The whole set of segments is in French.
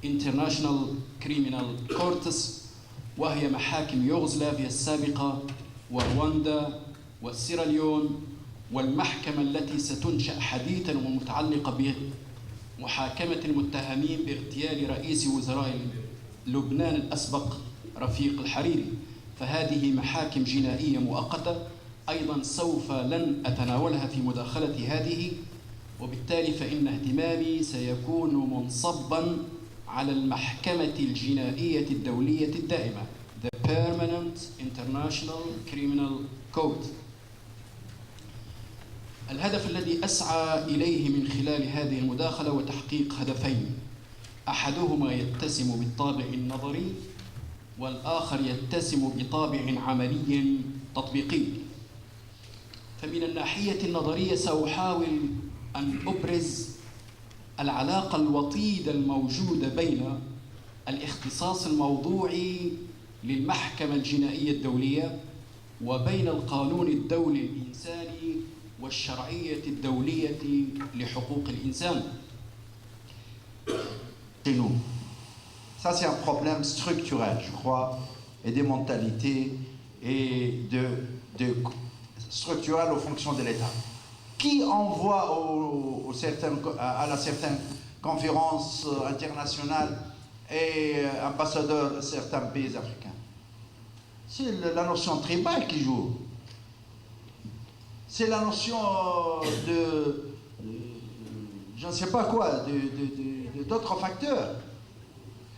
International Criminal Courts، وهي محاكم يوغوسلافيا السابقة ورواندا والسيراليون، والمحكمة التي ستنشأ حديثاً ومتعلقة بمحاكمة المتهمين باغتيال رئيس وزراء لبنان الأسبق رفيق الحريري. فهذه محاكم جنائية مؤقتة أيضاً سوف لن أتناولها في مداخلة هذه، وبالتالي فإن اهتمامي سيكون منصباً على المحكمة الجنائية الدولية الدائمة The Permanent International Criminal Court. الهدف الذي أسعى إليه من خلال هذه المداخلة هو تحقيق هدفين، أحدهما يتسم بالطابع النظري والآخر يتسم بطابع عملي تطبيقي. فمن الناحية النظرية سأحاول أن أبرز العلاقة الوطيدة الموجودة بين الاختصاص الموضوعي للمحكمة الجنائية الدولية وبين القانون الدولي الإنساني والشرعية الدولية لحقوق الإنسان. Chez nous. Ça, c'est un problème structurel, je crois, et des mentalités et structurel aux fonctions de l'État. Qui envoie à la certaine conférence internationale et ambassadeur de certains pays africains? C'est la notion tribale qui joue. C'est la notion de je ne sais pas quoi, d'autres facteurs.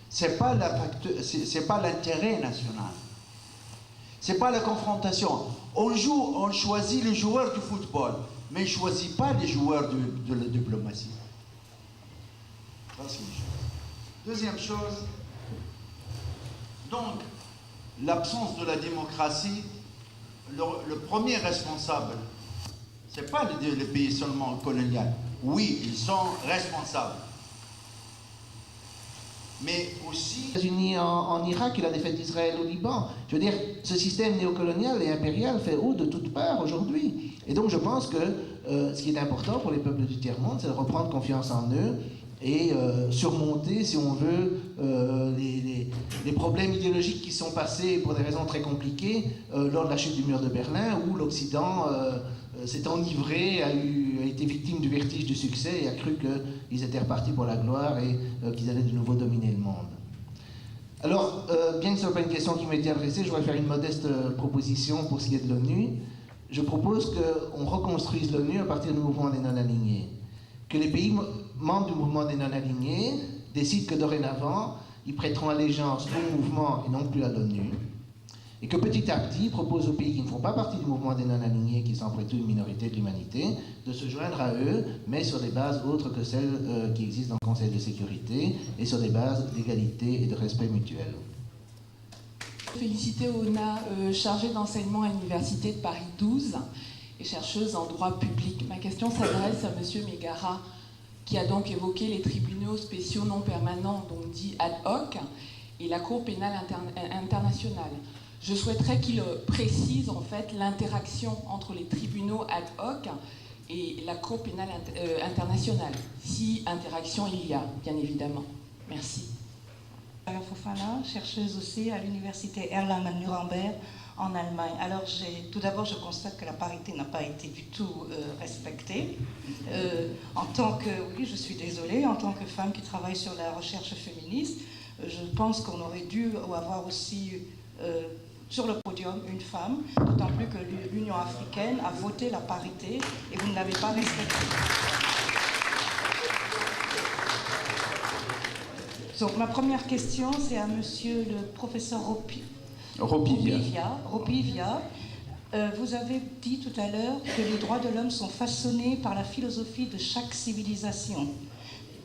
C'est pas l'intérêt national. C'est pas la confrontation. On choisit les joueurs du football, mais on ne choisit pas les joueurs de la diplomatie. Ça, c'est une chose. Deuxième chose, donc, l'absence de la démocratie, le premier responsable, ce n'est pas les pays seulement coloniaux. Oui, ils sont responsables. Mais aussi... Les États-Unis en Irak et la défaite d'Israël au Liban. Je veux dire, ce système néocolonial et impérial fait haut de toutes parts aujourd'hui. Et donc je pense que ce qui est important pour les peuples du tiers-monde, c'est de reprendre confiance en eux et surmonter, si on veut, les problèmes idéologiques qui sont passés pour des raisons très compliquées lors de la chute du mur de Berlin, où l'Occident s'est enivré, a été victime du vertige du succès et a cru qu'ils étaient repartis pour la gloire et qu'ils allaient de nouveau dominer le monde. Alors, bien que ce ne soit pas une question qui m'a été adressée, je voudrais faire une modeste proposition pour ce qui est de l'ONU. Je propose qu'on reconstruise l'ONU à partir du mouvement des non-alignés. Que les pays membres du mouvement des non-alignés décident que dorénavant, ils prêteront allégeance au mouvement et non plus à l'ONU. Et que petit à petit, propose aux pays qui ne font pas partie du mouvement des non-alignés, qui sont après tout une minorité de l'humanité, de se joindre à eux, mais sur des bases autres que celles qui existent dans le Conseil de sécurité, et sur des bases d'égalité et de respect mutuel. Féliciter Ona, chargée d'enseignement à l'Université de Paris 12 et chercheuse en droit public. Ma question s'adresse à M. Megara, qui a donc évoqué les tribunaux spéciaux non permanents, donc dits ad hoc, et la Cour pénale internationale. Je souhaiterais qu'il précise en fait l'interaction entre les tribunaux ad hoc et la Cour pénale internationale, si interaction il y a, bien évidemment. Merci. Sarah Fofana, chercheuse aussi à l'université Erlangen-Nuremberg en Allemagne. Alors tout d'abord, je constate que la parité n'a pas été du tout respectée. En tant que, oui, je suis désolée, en tant que femme qui travaille sur la recherche féministe, je pense qu'on aurait dû avoir aussi sur le podium une femme, d'autant plus que l'Union africaine a voté la parité et vous ne l'avez pas respectée. Donc ma première question, c'est à monsieur le professeur Ropivia. Vous avez dit tout à l'heure que les droits de l'homme sont façonnés par la philosophie de chaque civilisation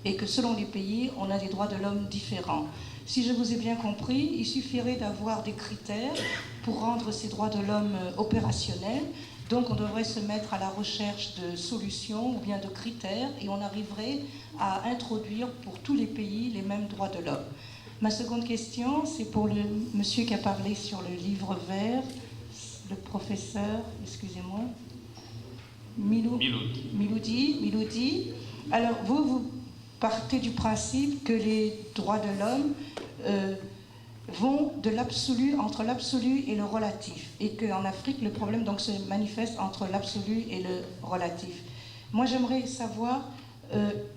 et que selon les pays, on a des droits de l'homme différents. Si je vous ai bien compris, il suffirait d'avoir des critères pour rendre ces droits de l'homme opérationnels. Donc on devrait se mettre à la recherche de solutions ou bien de critères et on arriverait à introduire pour tous les pays les mêmes droits de l'homme. Ma seconde question, c'est pour le monsieur qui a parlé sur le livre vert, le professeur, excusez-moi, Miloudi. Alors vous partez du principe que les droits de l'homme vont de l'absolu, entre l'absolu et le relatif, et qu'en Afrique, le problème donc se manifeste entre l'absolu et le relatif. Moi, j'aimerais savoir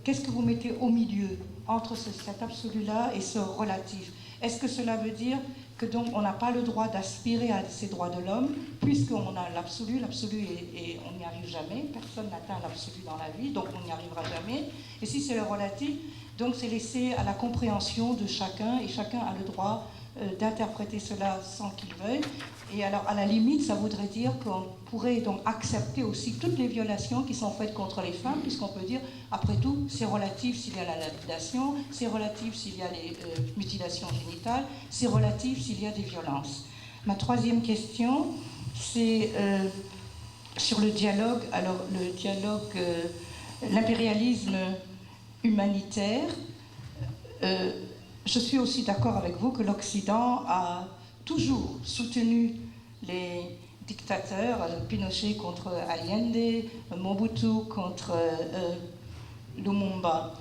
qu'est-ce que vous mettez au milieu entre cet absolu-là et ce relatif. Est-ce que cela veut dire que donc on n'a pas le droit d'aspirer à ces droits de l'homme, puisqu'on a l'absolu, et on n'y arrive jamais, personne n'atteint l'absolu dans la vie, donc on n'y arrivera jamais. Et si c'est le relatif, donc c'est laissé à la compréhension de chacun, et chacun a le droit d'interpréter cela sans qu'il veuille. Et alors, à la limite, ça voudrait dire qu'on pourrait donc accepter aussi toutes les violations qui sont faites contre les femmes, puisqu'on peut dire, après tout, c'est relatif s'il y a la lapidation, c'est relatif s'il y a les mutilations génitales, c'est relatif s'il y a des violences. Ma troisième question, c'est sur le dialogue. Alors, le dialogue, l'impérialisme humanitaire. Je suis aussi d'accord avec vous que l'Occident a toujours soutenu les dictateurs, Pinochet contre Allende, Mobutu contre Lumumba.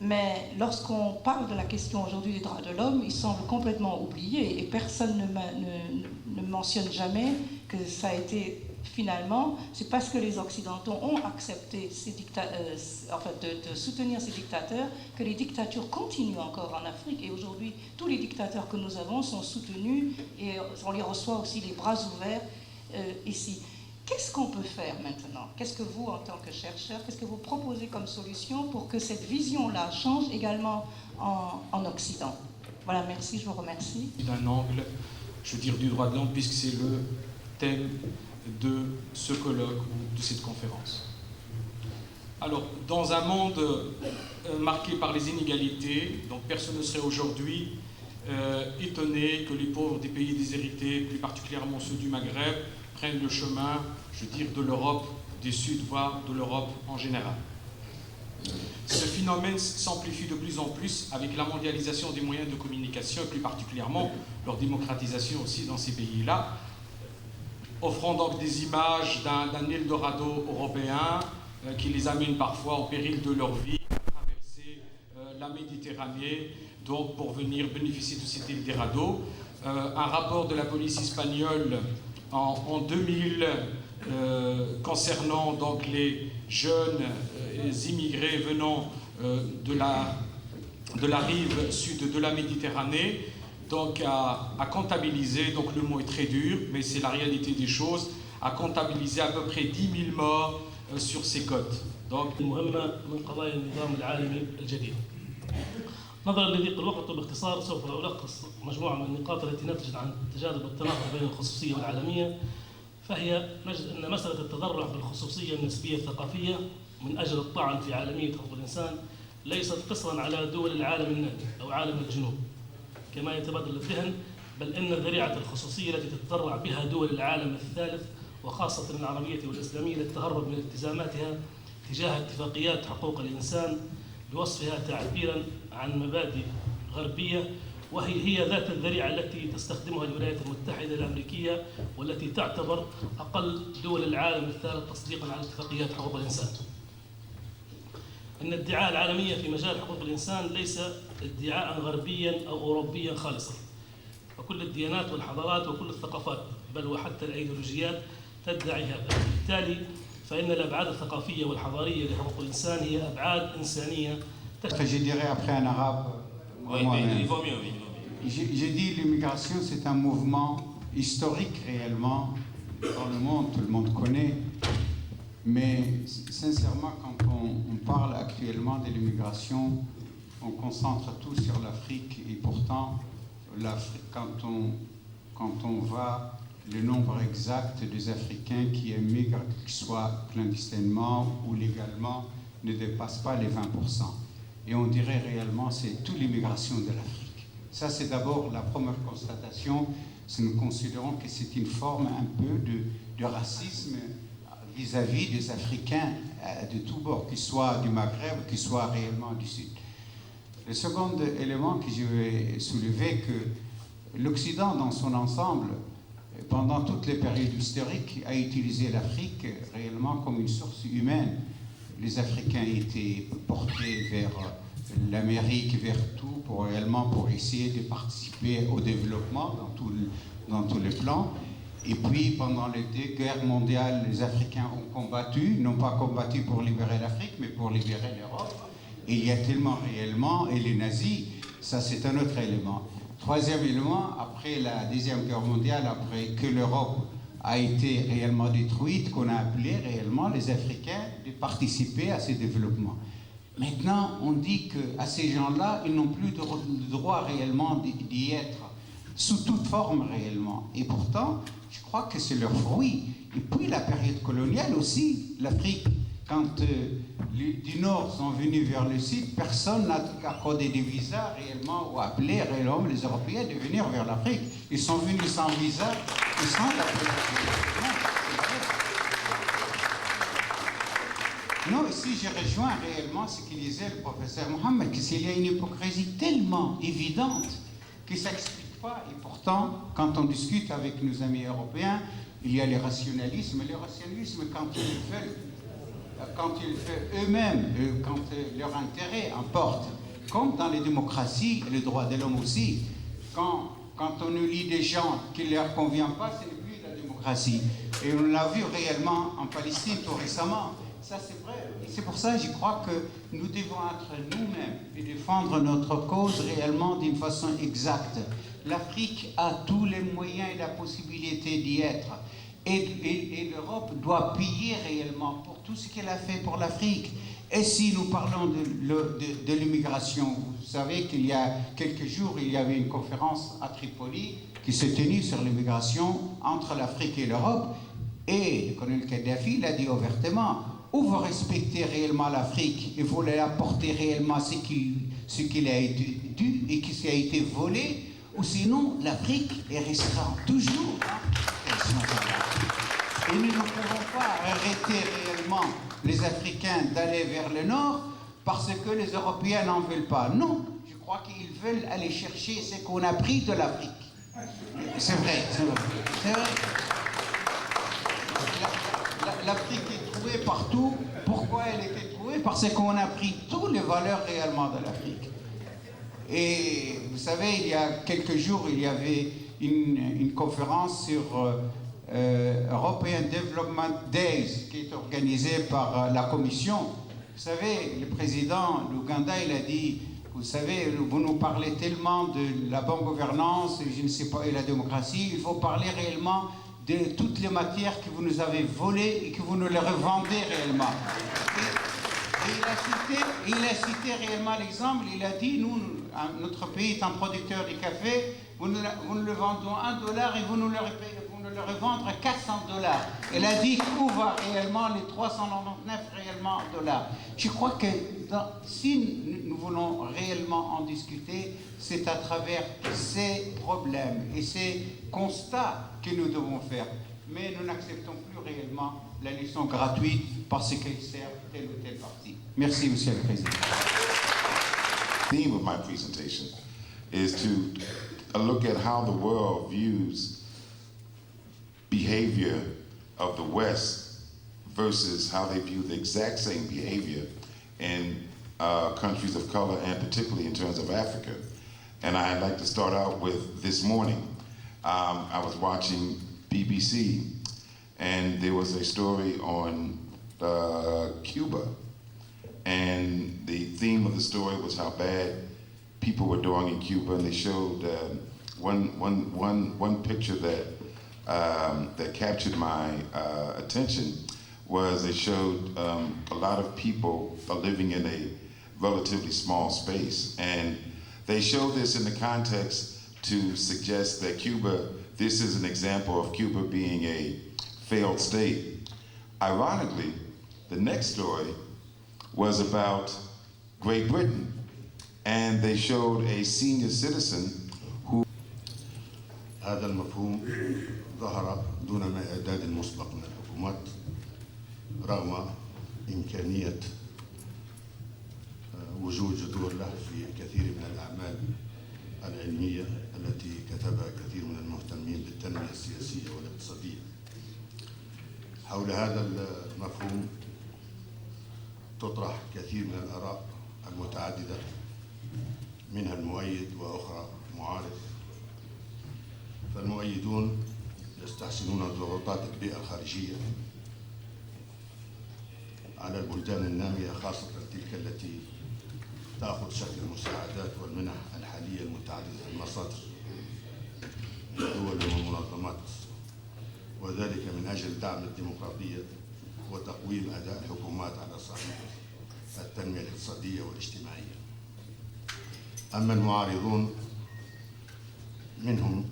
Mais lorsqu'on parle de la question aujourd'hui des droits de l'homme, il semble complètement oublié et personne ne mentionne jamais que ça a été finalement, c'est parce que les Occidentaux ont accepté de soutenir ces dictateurs que les dictatures continuent encore en Afrique. Et aujourd'hui, tous les dictateurs que nous avons sont soutenus et on les reçoit aussi les bras ouverts ici. Qu'est-ce qu'on peut faire maintenant? Qu'est-ce que vous, en tant que chercheur, qu'est-ce que vous proposez comme solution pour que cette vision-là change également en Occident? Voilà, merci, je vous remercie. D'un angle, je veux dire, du droit de l'homme, puisque c'est le thème de ce colloque ou de cette conférence. Alors, dans un monde marqué par les inégalités, donc personne ne serait aujourd'hui étonné que les pauvres des pays déshérités, plus particulièrement ceux du Maghreb, prennent le chemin, je veux dire, de l'Europe du Sud, voire de l'Europe en général. Ce phénomène s'amplifie de plus en plus avec la mondialisation des moyens de communication et plus particulièrement leur démocratisation aussi dans ces pays-là, offrant donc des images d'un Eldorado européen qui les amène parfois au péril de leur vie à traverser la Méditerranée donc pour venir bénéficier de cet Eldorado. Un rapport de la police espagnole en 2000 concernant donc les jeunes immigrés venant de la rive sud de la Méditerranée, donc à comptabiliser, donc le mot est très dur, mais c'est la réalité des choses, à comptabiliser à peu près 10 000 morts sur ces côtes. Donc, نظرا لضيق الوقت وباختصار سوف ألخص مجموعة من النقاط التي نتجت عن تجاذب التناقض بين الخصوصية والعالمية. فهي نجد أن مسألة التضرع بالخصوصية النسبية الثقافية من أجل الطعن في عالمية حقوق الإنسان ليست قصرا على دول العالم النامي أو عالم الجنوب كما يتبادل الذهن، بل إن ذريعة الخصوصية التي تتضرع بها دول العالم الثالث وخاصة العربية والإسلامية للتهرب من التزاماتها تجاه اتفاقيات حقوق الإنسان بوصفها تعبيرا عن مبادئ غربية، وهي ذات الذريعة التي تستخدمها الولايات المتحدة الأمريكية والتي تعتبر أقل دول العالم الثالث تصديقا على اتفاقيات حقوق الإنسان. إن الادعاء العالمية في مجال حقوق الإنسان ليس ادعاء غربيا أو أوروبيا خالصا، فكل الديانات والحضارات وكل الثقافات بل وحتى الأيديولوجيات تدعي هذا. بالتالي فإن الأبعاد الثقافية والحضارية لحقوق الإنسان هي أبعاد إنسانية. Je dirais après en arabe. Oui, mais il vaut mieux. J'ai dit l'immigration, c'est un mouvement historique réellement dans le monde, tout le monde connaît. Mais sincèrement, quand on parle actuellement de l'immigration, on concentre tout sur l'Afrique et pourtant, quand on va, le nombre exact des Africains qui émigrent, qu'ils soient clandestinement ou légalement, ne dépasse pas les 20%. Et on dirait réellement c'est toute l'immigration de l'Afrique. Ça, c'est d'abord la première constatation. Nous considérons que c'est une forme un peu de racisme vis-à-vis des Africains de tous bords, qu'ils soient du Maghreb, qu'ils soient réellement du Sud. Le second élément que je vais soulever, que l'Occident dans son ensemble, pendant toutes les périodes historiques, a utilisé l'Afrique réellement comme une source humaine. Les Africains étaient portés vers l'Amérique vers tout pour essayer de participer au développement dans tous les plans. Et puis, pendant les 2 guerres mondiales, les Africains ont combattu, non pas combattu pour libérer l'Afrique, mais pour libérer l'Europe. Et il y a tellement réellement, et les nazis, ça c'est un autre élément. 3e élément, après la 2e guerre mondiale, après que l'Europe a été réellement détruite, qu'on a appelé réellement les Africains de participer à ce développement. Maintenant, on dit qu'à ces gens-là, ils n'ont plus de droit réellement d'y être, sous toute forme réellement. Et pourtant, je crois que c'est leur fruit. Et puis la période coloniale aussi, l'Afrique, quand du Nord sont venus vers le Sud, personne n'a accordé des visas réellement ou appelé réellement les Européens de venir vers l'Afrique. Ils sont venus sans visa et sans Non, ici je rejoins réellement ce qu'il disait le professeur Mohamed, qu'il y a une hypocrisie tellement évidente qui ne s'explique pas. Et pourtant, quand on discute avec nos amis européens, il y a les rationalismes. Les rationalismes, quand ils font eux-mêmes, quand leur intérêt importe, comme dans les démocraties et les droits de l'homme aussi, quand on nous lit des gens qui ne leur conviennent pas, ce n'est plus la démocratie. Et on l'a vu réellement en Palestine tout récemment. Ça, c'est vrai. Et c'est pour ça que je crois que nous devons être nous-mêmes et défendre notre cause réellement d'une façon exacte. L'Afrique a tous les moyens et la possibilité d'y être. Et l'Europe doit payer réellement pour tout ce qu'elle a fait pour l'Afrique. Et si nous parlons de l'immigration, vous savez qu'il y a quelques jours, il y avait une conférence à Tripoli qui s'est tenue sur l'immigration entre l'Afrique et l'Europe. Et le colonel Kadhafi l'a dit ouvertement, ou vous respectez réellement l'Afrique et vous lui apportez réellement ce qu'il a été dû et qui a été volé, ou sinon l'Afrique restera toujours. Et nous ne pouvons pas arrêter réellement les Africains d'aller vers le nord parce que les Européens n'en veulent pas. Non, je crois qu'ils veulent aller chercher ce qu'on a pris de l'Afrique. C'est vrai, c'est vrai. C'est vrai. L'Afrique est trouvée partout. Pourquoi elle était trouvée? Parce qu'on a pris toutes les valeurs réellement de l'Afrique. Et vous savez, il y a quelques jours, il y avait une conférence sur European Development Days qui est organisée par la Commission. Vous savez, le président de l'Ouganda, il a dit, vous savez, vous nous parlez tellement de la bonne gouvernance, je ne sais pas, et la démocratie, il faut parler réellement de toutes les matières que vous nous avez volées et que vous nous les revendez réellement. Et il a cité réellement l'exemple, il a dit, nous, notre pays est un producteur de café, vous nous le vendons $1 et vous nous le revendre $400. Elle a dit où va réellement les 399 réellement $. Je crois que si nous voulons réellement en discuter, c'est à travers ces problèmes et ces constats que nous devons faire. Mais nous n'acceptons plus réellement la leçon gratuite parce qu'elle sert telle ou telle partie. Merci, Monsieur le Président. The theme of my presentation is to look at how the world views behavior of the West versus how they view the exact same behavior in countries of color, and particularly in terms of Africa. And I'd like to start out with this morning. I was watching BBC, and there was a story on Cuba. And the theme of the story was how bad people were doing in Cuba, and they showed one picture that captured my attention was they showed a lot of people living in a relatively small space, and they showed this in the context to suggest that Cuba, this is an example of Cuba being a failed state. Ironically, the next story was about Great Britain, and they showed a senior citizen who هذا المفهوم ظهر دون ما إعداد مسبق من الحكومات رغم إمكانية وجود جذور له في كثير من الأعمال العلمية التي كتبها كثير من المهتمين بالتنمية السياسية والاقتصادية. حول هذا المفهوم تطرح كثير من الآراء المتعددة منها المؤيد وأخرى معارض. فالمؤيدون يستحسنون ضغوطات البيئة الخارجية على البلدان النامية، خاصة تلك التي تأخذ شكل المساعدات والمنح الحالية المتعددة المصادر من الدول والمنظمات، وذلك من أجل دعم الديمقراطية وتقويم أداء الحكومات على صعيد التنمية الاقتصادية والاجتماعية. أما المعارضون منهم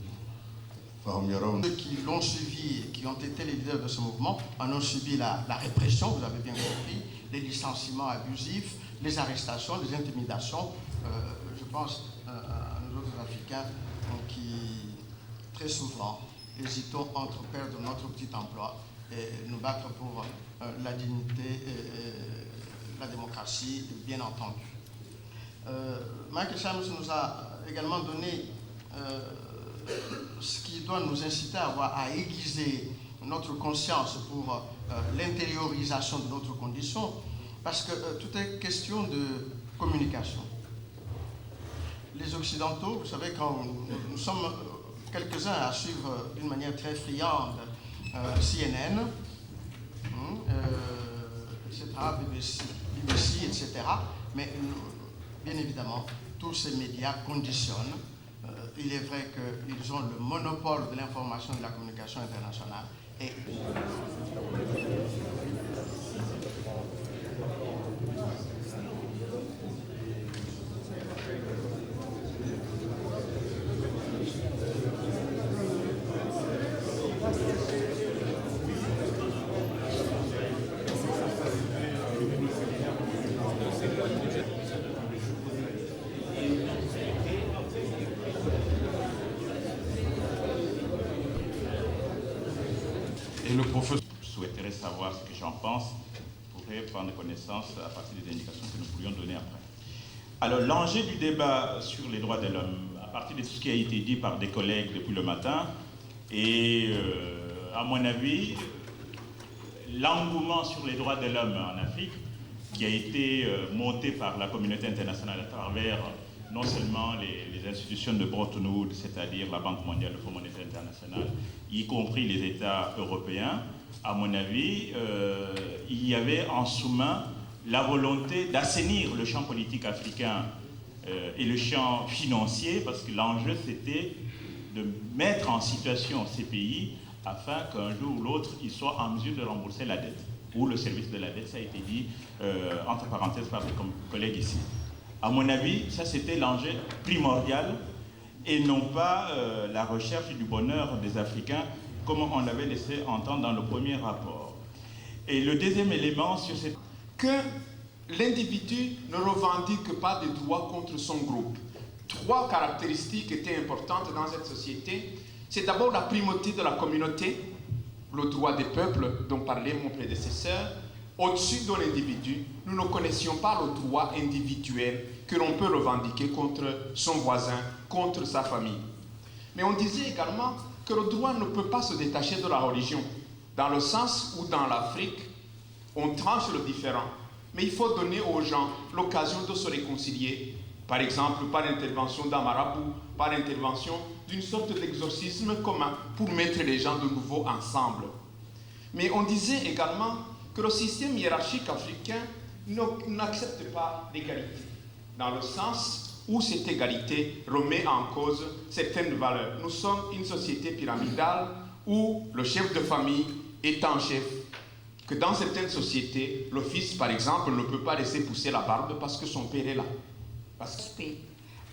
فهم يرون. Ceux qui l'ont suivi et qui ont été les leaders de ce mouvement en ont subi la répression, vous avez bien compris, les licenciements abusifs, les arrestations, les intimidations. Je pense à nous autres Africains qui, très souvent, hésitons entre perdre notre petit emploi et nous battre pour la dignité et la démocratie, bien entendu. Michael Shams nous a également donné ce qui doit nous inciter à aiguiser notre conscience pour l'intériorisation de notre condition, parce que tout est question de communication. Les Occidentaux, vous savez, quand nous sommes quelques-uns à suivre d'une manière très friande CNN, etc., BBC, etc., mais bien évidemment, tous ces médias conditionnent. Il est vrai qu'ils ont le monopole de l'information et de la communication internationale. Et le professeur souhaiterait savoir ce que j'en pense, pourrait prendre connaissance à partir des indications que nous pourrions donner après. Alors, l'enjeu du débat sur les droits de l'homme, à partir de tout ce qui a été dit par des collègues depuis le matin, et à mon avis, l'engouement sur les droits de l'homme en Afrique, qui a été monté par la communauté internationale à travers non seulement les institutions de Bretton Woods, c'est-à-dire la Banque mondiale, le Fonds monétaire international, y compris les États européens, à mon avis, il y avait en sous-main la volonté d'assainir le champ politique africain et le champ financier, parce que l'enjeu, c'était de mettre en situation ces pays afin qu'un jour ou l'autre, ils soient en mesure de rembourser la dette, ou le service de la dette, ça a été dit, entre parenthèses, par des collègues ici. À mon avis, ça c'était l'enjeu primordial et non pas la recherche du bonheur des Africains comme on l'avait laissé entendre dans le premier rapport. Et le deuxième élément sur cette... Que l'individu ne revendique pas de droits contre son groupe. Trois caractéristiques étaient importantes dans cette société. C'est d'abord la primauté de la communauté, le droit des peuples dont parlait mon prédécesseur. Au-dessus de l'individu, nous ne connaissions pas le droit individuel que l'on peut revendiquer contre son voisin, contre sa famille. Mais on disait également que le droit ne peut pas se détacher de la religion, dans le sens où dans l'Afrique, on tranche le différent. Mais il faut donner aux gens l'occasion de se réconcilier, par exemple par l'intervention d'un marabout, par l'intervention d'une sorte d'exorcisme commun pour mettre les gens de nouveau ensemble. Mais on disait également que le système hiérarchique africain n'accepte pas l'égalité, dans le sens où cette égalité remet en cause certaines valeurs. Nous sommes une société pyramidale où le chef de famille est un chef, que dans certaines sociétés, le fils, par exemple, ne peut pas laisser pousser la barbe parce que son père est là.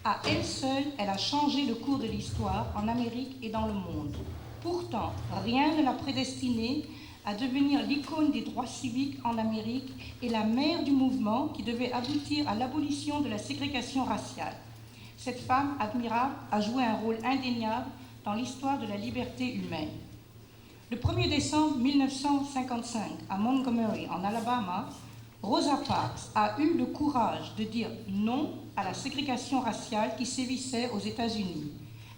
À elle seule, elle a changé le cours de l'histoire en Amérique et dans le monde. Pourtant, rien ne l'a prédestinée à devenir l'icône des droits civiques en Amérique et la mère du mouvement qui devait aboutir à l'abolition de la ségrégation raciale. Cette femme admirable a joué un rôle indéniable dans l'histoire de la liberté humaine. Le 1er décembre 1955, à Montgomery, en Alabama, Rosa Parks a eu le courage de dire non à la ségrégation raciale qui sévissait aux États-Unis.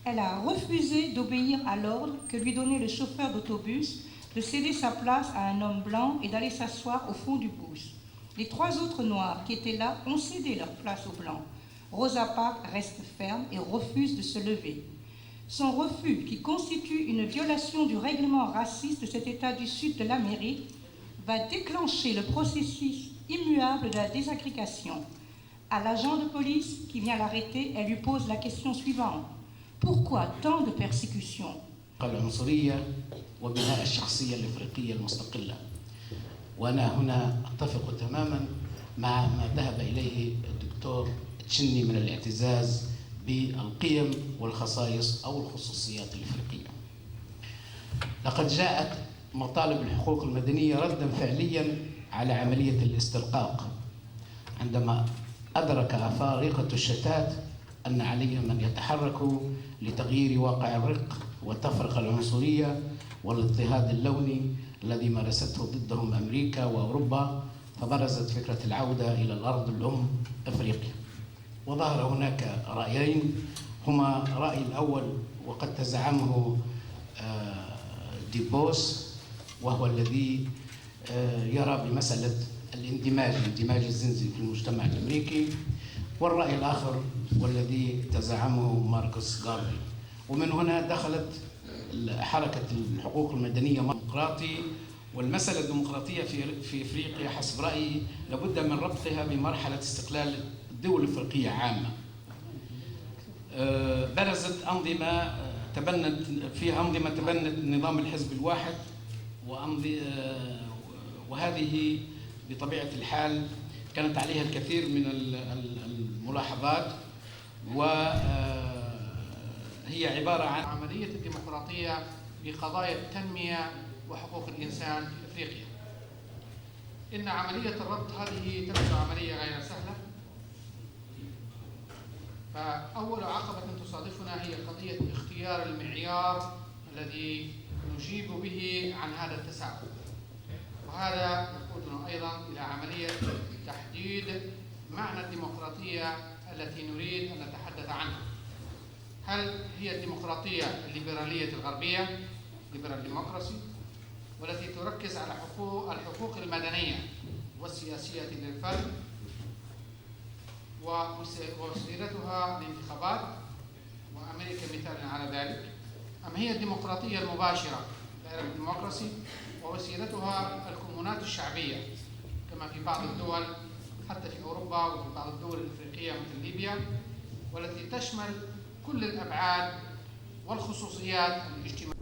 Elle a refusé d'obéir à l'ordre que lui donnait le chauffeur d'autobus de céder sa place à un homme blanc et d'aller s'asseoir au fond du bus. Les 3 autres Noirs qui étaient là ont cédé leur place aux Blancs. Rosa Parks reste ferme et refuse de se lever. Son refus, qui constitue une violation du règlement raciste de cet État du Sud de l'Amérique, va déclencher le processus immuable de la désagrégation. À l'agent de police qui vient l'arrêter, elle lui pose la question suivante. Pourquoi tant de persécutions? العنصرية وبناء الشخصية الإفريقية المستقلة. وأنا هنا أتفق تماما مع ما ذهب إليه الدكتور تشني من الاعتزاز بالقيم والخصائص أو الخصوصيات الإفريقية. لقد جاءت مطالب الحقوق المدنية ردا فعليا على عملية الاسترقاق عندما أدرك أفارقة الشتات أن عليهم أن يتحركوا لتغيير واقع الرق والتفرقة العنصرية والاضطهاد اللوني الذي مارسته ضدهم أمريكا وأوروبا، فبرزت فكرة العودة إلى الأرض الأم أفريقيا. وظهر هناك رأيين، هما الرأي الأول وقد تزعمه ديبوس، وهو الذي يرى بمسألة الاندماج الزنزي في المجتمع الأمريكي، والرأي الآخر والذي تزعمه ماركوس غاردي. ومن هنا دخلت حركة الحقوق المدنية الديمقراطي، والمسألة الديمقراطية في إفريقيا حسب رأيي لابد من ربطها بمرحلة استقلال الدول الإفريقية عامة. برزت أنظمة تبنت نظام الحزب الواحد، وهذه بطبيعة الحال كانت عليها الكثير من الملاحظات، وهي عبارة عن عملية الديمقراطية بقضايا التنمية وحقوق الإنسان في إفريقيا. إن عملية الربط هذه تبدو عملية غير سهلة، فأول عقبة تصادفنا هي قضية اختيار المعيار الذي نجيب به عن هذا التساؤل، وهذا يقودنا أيضا إلى عملية تحديد معنى الديمقراطية التي نريد أن نتحدث عنها. هل هي الديمقراطية الليبرالية الغربية ليبرال ديموكراسي، والتي تركز على الحقوق المدنية والسياسية للفرد ووسيلتها الانتخابات وأمريكا مثال على ذلك، أم هي الديمقراطية المباشرة دائرة الديمقراسي ووسيلتها الكمونات الشعبية كما في بعض الدول حتى في أوروبا وفي بعض الدول الإفريقية مثل ليبيا، والتي تشمل كل الأبعاد والخصوصيات الاجتماعية.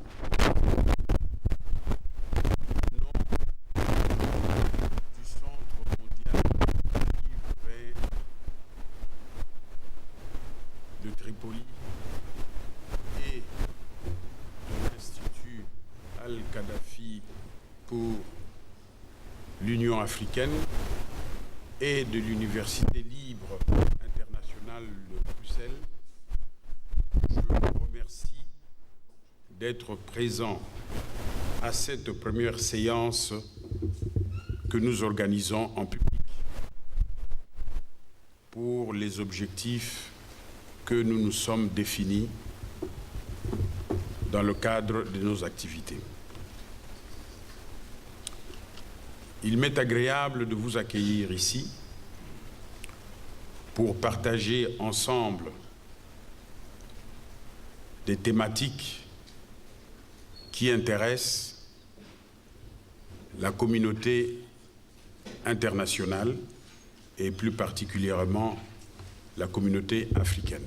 Pour l'Union africaine et de l'Université libre internationale de Bruxelles, je vous remercie d'être présent à cette première séance que nous organisons en public pour les objectifs que nous nous sommes définis dans le cadre de nos activités. Il m'est agréable de vous accueillir ici pour partager ensemble des thématiques qui intéressent la communauté internationale et plus particulièrement la communauté africaine.